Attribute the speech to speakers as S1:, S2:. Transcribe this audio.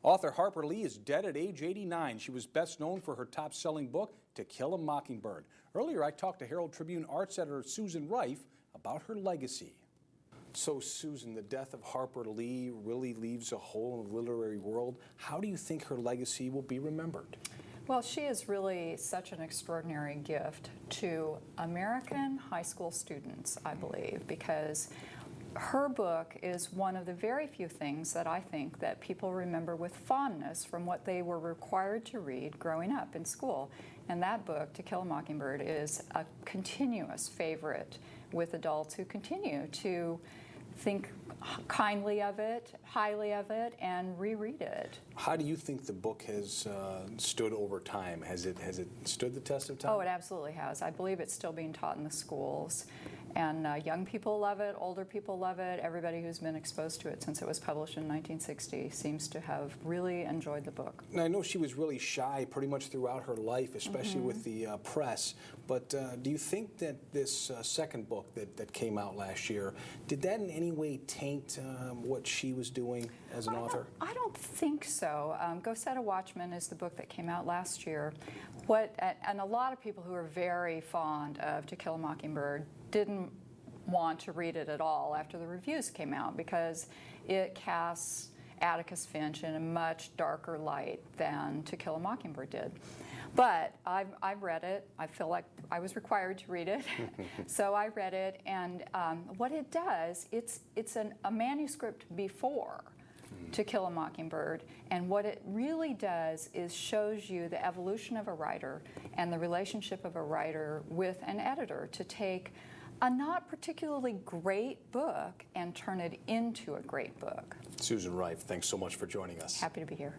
S1: Author Harper Lee is dead at age 89. She was best known for her top-selling book, To Kill a Mockingbird. Earlier, I talked to Herald-Tribune arts editor Susan Rife about her legacy. So, Susan, the death of Harper Lee really leaves a hole in the literary world. How do you think her legacy will be remembered?
S2: Well, she is really such an extraordinary gift to American high school students, I believe, because her book is one of the very few things that I think that people remember with fondness from what they were required to read growing up in school. And that book, To Kill a Mockingbird, is a continuous favorite with adults who continue to think kindly of it, highly of it, and reread it.
S1: How do you think the book has stood over time? Has it stood the test of time?
S2: Oh, it absolutely has. I believe it's still being taught in the schools. And young people love it, older people love it. Everybody who's been exposed to it since it was published in 1960 seems to have really enjoyed the book.
S1: Now, I know she was really shy pretty much throughout her life, especially with the press. But do you think that this second book that came out last year, did that in any way taint what she was doing as an author?
S2: I don't think so. Go Set a Watchman is the book that came out last year. And a lot of people who are very fond of To Kill a Mockingbird didn't want to read it at all after the reviews came out because it casts Atticus Finch in a much darker light than To Kill a Mockingbird did. But I've read it. I feel like I was required to read it. So I read it, and what it does, it's a manuscript before To Kill a Mockingbird, and what it really does is shows you the evolution of a writer and the relationship of a writer with an editor to take a not particularly great book and turn it into a great book.
S1: Susan Rife, thanks so much for joining us.
S2: Happy to be here.